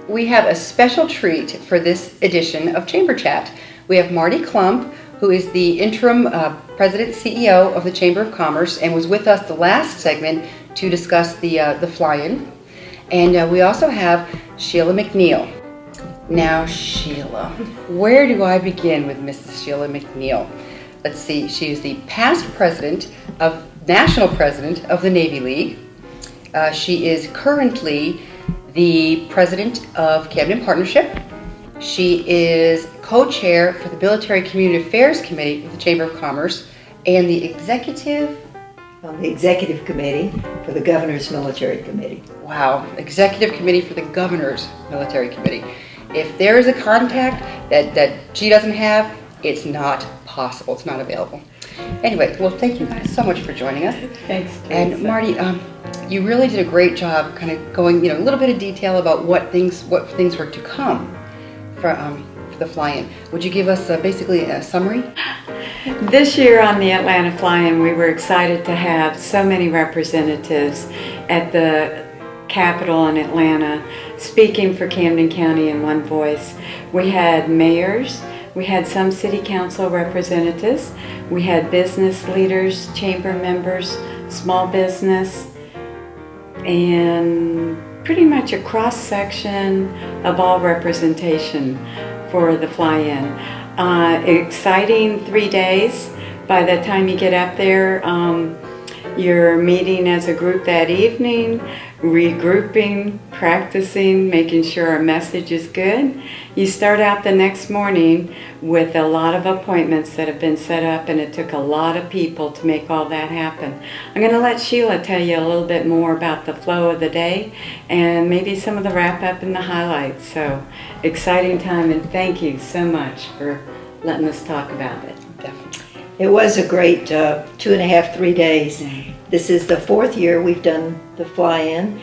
We have a special treat for this edition of Chamber Chat. We have Marty Klump, who is the interim president CEO of the Chamber of Commerce and was with us the last segment to discuss the fly-in. And we also have Sheila McNeil. Now, Sheila, where do I begin with Mrs. Sheila McNeil? Let's see, she is the past national president of the Navy League. She is currently the president of Camden Partnership. She is co-chair for the Military Community Affairs Committee with the Chamber of Commerce and the executive on the executive committee for the Governor's Military Committee. Wow, executive committee for the Governor's Military Committee. If there is a contact that she doesn't have, it's not possible. It's not available. Anyway, well, thank you so much for joining us. Thanks. And Marty, you really did a great job kind of going, a little bit of detail about what things were to come for the fly-in. Would you give us basically a summary? This year on the Atlanta Fly-In, we were excited to have so many representatives at the Capitol in Atlanta speaking for Camden County in one voice. We had mayors, we had some city council representatives, we had business leaders, chamber members, small business, and pretty much a cross-section of all representation for the fly-in. Exciting 3 days. By the time you get up there, you're meeting as a group that evening, regrouping, practicing, making sure our message is good. You start out the next morning with a lot of appointments that have been set up, and it took a lot of people to make all that happen. I'm going to let Sheila tell you a little bit more about the flow of the day and maybe some of the wrap-up and the highlights. So, exciting time, and thank you so much for letting us talk about it. Definitely. It was a great 2.5, 3 days. This is the 4th year we've done the fly-in.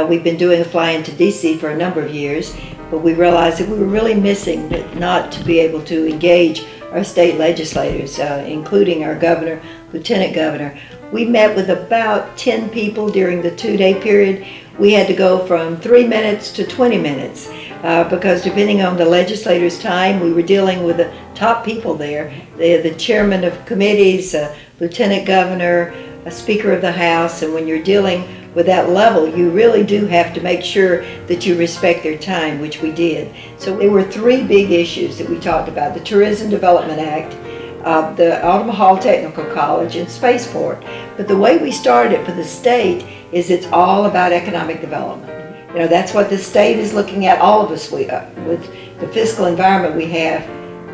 We've been doing a fly-in to DC for a number of years, but we realized that we were really missing not to be able to engage our state legislators, including our governor, lieutenant governor. We met with about 10 people during the 2-day period. We had to go from 3 minutes to 20 minutes because depending on the legislators' time, we were dealing with the top people there, the chairman of committees, lieutenant governor, a speaker of the House, and when you're dealing with that level, you really do have to make sure that you respect their time, which we did. So there were 3 big issues that we talked about: the Tourism Development Act, the Autumn Hall Technical College, and Spaceport. But the way we started it for the state is it's all about economic development. That's what the state is looking at, all of us, with the fiscal environment we have.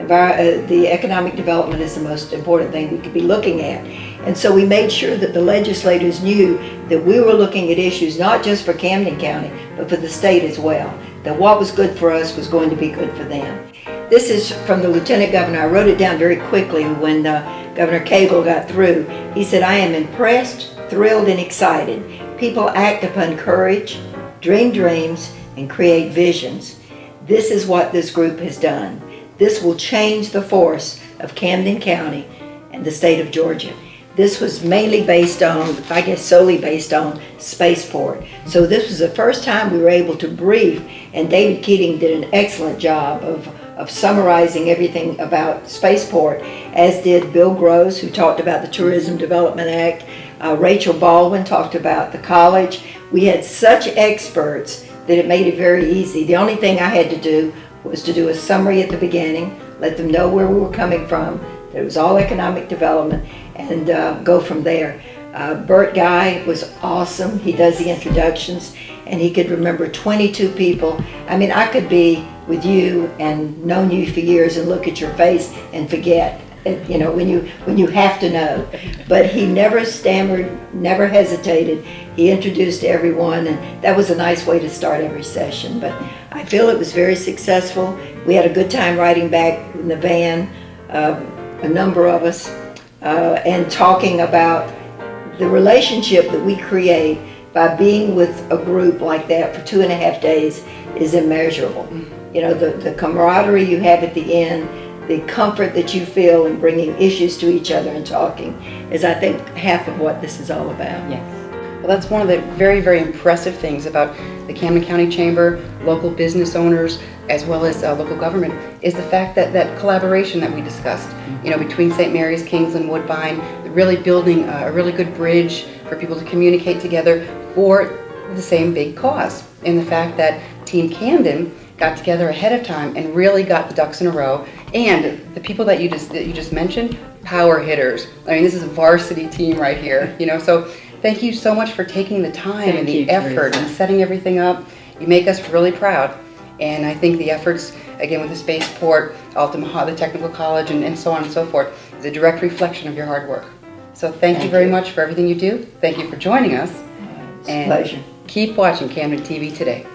The economic development is the most important thing we could be looking at. And so we made sure that the legislators knew that we were looking at issues not just for Camden County, but for the state as well. That what was good for us was going to be good for them. This is from the Lieutenant Governor. I wrote it down very quickly when Governor Cagle got through. He said, "I am impressed, thrilled, and excited. People act upon courage, dream dreams, and create visions. This is what this group has done. This will change the force of Camden County and the state of Georgia." This was mainly based on, I guess solely based on Spaceport. So this was the first time we were able to brief, and David Keating did an excellent job of summarizing everything about Spaceport, as did Bill Gross, who talked about the Tourism Development Act. Rachel Baldwin talked about the college. We had such experts that it made it very easy. The only thing I had to do was to do a summary at the beginning, let them know where we were coming from, that it was all economic development, and go from there. Bert Guy was awesome. He does the introductions, and he could remember 22 people. I mean, I could be with you and known you for years and look at your face and forget, when you have to know. But he never stammered, never hesitated. He introduced everyone, and that was a nice way to start every session. But I feel it was very successful. We had a good time riding back in the van, a number of us, and talking about the relationship that we create by being with a group like that for 2.5 days is immeasurable. The camaraderie you have at the end, the comfort that you feel in bringing issues to each other and talking is, I think, half of what this is all about. Yes. Well, that's one of the very, very impressive things about the Camden County Chamber, local business owners, as well as local government, is the fact that that collaboration that we discussed, you know, between St. Mary's, Kingsland, Woodbine, really building a really good bridge for people to communicate together for the same big cause. And the fact that Team Camden got together ahead of time and really got the ducks in a row. And the people that you just mentioned, power hitters. I mean, this is a varsity team right here, you know, so thank you so much for taking the time and the effort and setting everything up. You make us really proud. And I think the efforts, again, with the spaceport, Altamaha, the Technical College, and so on and so forth, is a direct reflection of your hard work. So thank you very much for everything you do. Thank you for joining us. It's a pleasure. Keep watching Camden TV Today.